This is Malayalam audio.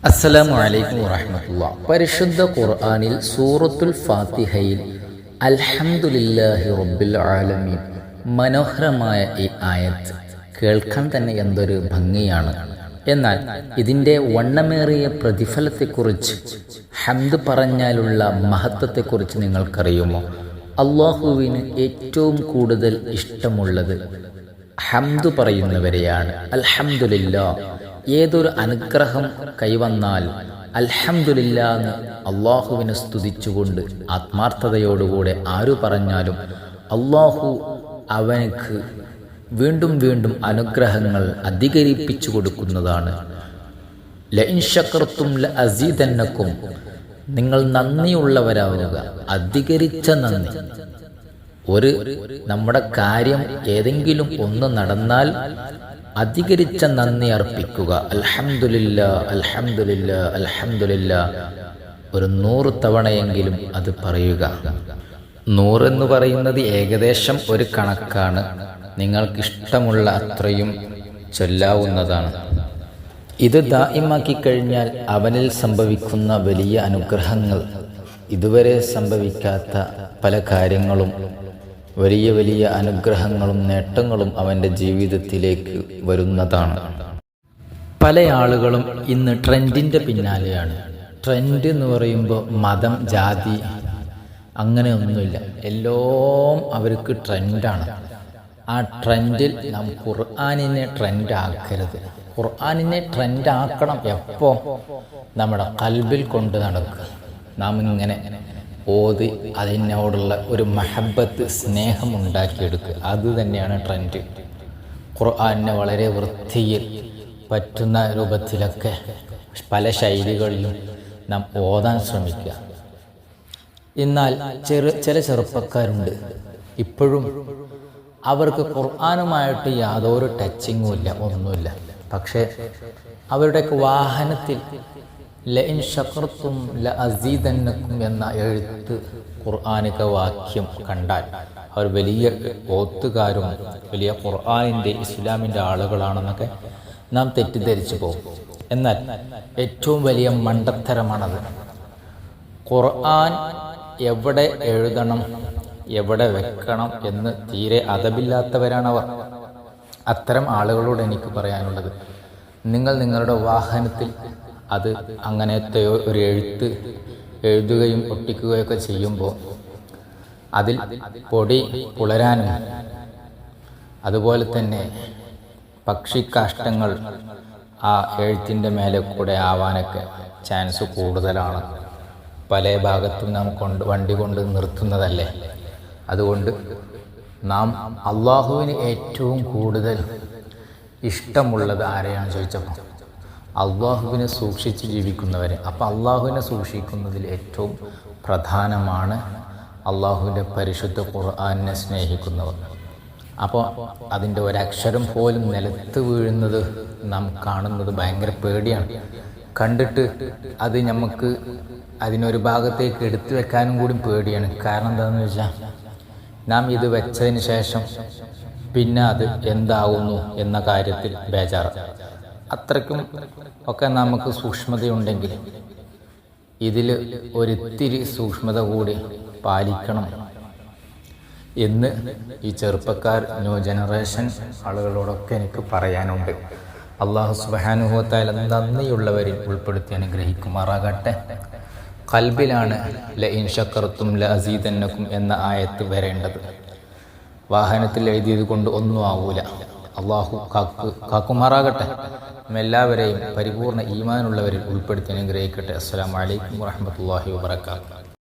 അസ്സലാമു അലൈക്കും വറഹ്മത്തുള്ളാഹി. പരിശുദ്ധ ഖുർആനിൽ സൂറത്തുൽ ഫാത്തിഹയിൽ അൽഹംദുലില്ലാഹി റബ്ബിൽ ആലമീൻ, മനോഹരമായ ഈ ആയത്ത് കേൾക്കാൻ തന്നെ എന്തൊരു ഭംഗിയാണ്. എന്നാൽ ഇതിൻ്റെ വണ്ണമേറിയ പ്രതിഫലത്തെക്കുറിച്ച്, ഹംദ് പറഞ്ഞാലുള്ള മഹത്വത്തെക്കുറിച്ച് നിങ്ങൾക്കറിയുമോ? അള്ളാഹുവിന് ഏറ്റവും കൂടുതൽ ഇഷ്ടമുള്ളത് ഹംദ് പറയുന്നവരെയാണ്. അൽഹംദുലില്ലാ, ഏതൊരു അനുഗ്രഹം കൈവന്നാൽ അൽഹംദുലില്ലാ എന്ന് അള്ളാഹുവിനെ സ്തുതിച്ചുകൊണ്ട് ആത്മാർത്ഥതയോടുകൂടെ ആരു പറഞ്ഞാലും അള്ളാഹു അവനക്ക് വീണ്ടും വീണ്ടും അനുഗ്രഹങ്ങൾ അധികരിപ്പിച്ചു കൊടുക്കുന്നതാണ്. ലഇൻ ശകർതും ലഅസീദന്നകും, നിങ്ങൾ നന്ദിയുള്ളവരാവുക. അധികരിച്ച നന്ദി. നമ്മുടെ കാര്യം ഏതെങ്കിലും ഒന്ന് നടന്നാൽ അധികരിച്ച നന്ദി അർപ്പിക്കുക. അൽഹംദുലില്ലാ അൽഹംദുലില്ലാ അൽഹംദുലില്ലാ, ഒരു 100 തവണയെങ്കിലും അത് പറയുക. 100 എന്ന് പറയുന്നത് ഏകദേശം ഒരു കണക്കാണ്. നിങ്ങൾക്കിഷ്ടമുള്ള അത്രയും ചൊല്ലാവുന്നതാണ്. ഇത് ദായിമാക്കി കഴിഞ്ഞാൽ അവനിൽ സംഭവിക്കുന്ന വലിയ അനുഗ്രഹങ്ങൾ, ഇതുവരെ സംഭവിക്കാത്ത പല കാര്യങ്ങളും, വലിയ വലിയ അനുഗ്രഹങ്ങളും നേട്ടങ്ങളും അവൻ്റെ ജീവിതത്തിലേക്ക് വരുന്നതാണ്. പല ആളുകളും ഇന്ന് ട്രെൻഡിൻ്റെ പിന്നാലെയാണ്. ട്രെൻഡ് എന്ന് പറയുമ്പോൾ മതം, ജാതി അങ്ങനെയൊന്നുമില്ല. എല്ലാം അവർക്ക് ട്രെൻഡാണ്. ആ ട്രെൻഡിൽ നാം ഖുർആനിനെ ട്രെൻഡാക്കരുത്. ഖുർആനിനെ ട്രെൻഡാക്കണം. എപ്പോൾ? നമ്മുടെ ഖൽബിൽ കൊണ്ട് നടക്കുക. നാം ഇങ്ങനെ ഓതി അതിനോടുള്ള ഒരു മഹബത്ത്, സ്നേഹം ഉണ്ടാക്കിയെടുക്കുക. അത് തന്നെയാണ് ട്രെൻഡ്. ഖുർആനിനെ വളരെ വൃത്തിയിൽ പറ്റുന്ന രൂപത്തിലൊക്കെ പല ശൈലികളിലും നാം ഓതാൻ ശ്രമിക്കുക. എന്നാൽ ചില ചെറുപ്പക്കാരുണ്ട്, ഇപ്പോഴും അവർക്ക് ഖുർആനുമായിട്ട് യാതൊരു ടച്ചിങ്ങും ഇല്ല, ഒന്നുമില്ല. പക്ഷേ അവരുടെയൊക്കെ വാഹനത്തിൽ ലഇൻ ശകർതും ലഅസീദന്നകും എന്ന എഴുത്ത്, ഖുർആനിക വാക്യം കണ്ടാൽ അവർ വലിയ ഓത്തുകാരും വലിയ ഖുർആനിൻ്റെ, ഇസ്ലാമിൻ്റെ ആളുകളാണെന്നൊക്കെ നാം തെറ്റിദ്ധരിച്ചു പോകും. എന്നാൽ ഏറ്റവും വലിയ മണ്ടത്തരമാണത്. ഖുർആൻ എവിടെ എഴുതണം, എവിടെ വെക്കണം എന്ന് തീരെ അതബില്ലാത്തവരാണവർ. അത്തരം ആളുകളോട് എനിക്ക് പറയാനുള്ളത്, നിങ്ങൾ നിങ്ങളുടെ വാഹനത്തിൽ അത് അങ്ങനത്തെ ഒരു എഴുത്ത് എഴുതുകയും ഒട്ടിക്കുകയൊക്കെ ചെയ്യുമ്പോൾ അതിൽ പൊടി പുളരാനും അതുപോലെ തന്നെ പക്ഷിക്കാഷ്ടങ്ങൾ ആ എഴുത്തിൻ്റെ മേലെ കൂടെ ആവാനൊക്കെ ചാൻസ് കൂടുതലാണ്. പല ഭാഗത്തും നാം വണ്ടി കൊണ്ട് നിർത്തുന്നതല്ലേ. അതുകൊണ്ട് നാം അള്ളാഹുവിന് ഏറ്റവും കൂടുതൽ ഇഷ്ടമുള്ളത് ആരെയാണ് ചോദിച്ചപ്പോൾ അള്ളാഹുവിനെ സൂക്ഷിച്ച് ജീവിക്കുന്നവരെ. അപ്പോൾ അള്ളാഹുവിനെ സൂക്ഷിക്കുന്നതിൽ ഏറ്റവും പ്രധാനമാണ് അള്ളാഹുവിൻ്റെ പരിശുദ്ധ ഖുർആനിനെ സ്നേഹിക്കുന്നവർ. അപ്പോൾ അതിൻ്റെ ഒരക്ഷരം പോലും നിലത്ത് വീഴുന്നത് നാം കാണുന്നത് ഭയങ്കര പേടിയാണ്. കണ്ടിട്ട് അത് നമുക്ക് അതിനൊരു ഭാഗത്തേക്ക് എടുത്തു വെക്കാനും കൂടി പേടിയാണ്. കാരണം എന്താണെന്ന് വെച്ചാൽ, നാം ഇത് വെച്ചതിന് ശേഷം പിന്നെ അത് എന്താവുന്നു എന്ന കാര്യത്തിൽ ബേജാറ്. അത്രയ്ക്കും ഒക്കെ നമുക്ക് സൂക്ഷ്മതയുണ്ടെങ്കിൽ ഇതിൽ ഒരിത്തിരി സൂക്ഷ്മത കൂടി പാലിക്കണം എന്ന് ഈ ചെറുപ്പക്കാർ, ന്യൂ ജനറേഷൻ ആളുകളോടൊക്കെ എനിക്ക് പറയാനുണ്ട്. അല്ലാഹു സുബ്ഹാനഹു വ തആല നന്ദിയുള്ളവരിൽ ഉൾപ്പെടുത്തി അനുഗ്രഹിക്കുമാറാകട്ടെ. ഖൽബിലാണ് ലഇൻ ശകർതും ലഅസീദന്നകും എന്ന ആയത്ത് വരേണ്ടത്. വാഹനത്തിൽ എഴുതിയത് കൊണ്ട് ഒന്നും ആവൂല. അള്ളാഹു കാക്കുമാറാകട്ടെ. എല്ലാവരെയും പരിപൂർണ്ണ ഈമാനുള്ളവരിൽ ഉൾപ്പെടുത്തി അനുഗ്രഹിക്കട്ടെ. അസ്സലാമു അലൈക്കും വറഹ്മത്തുള്ളാഹി വബറകാതുഹു.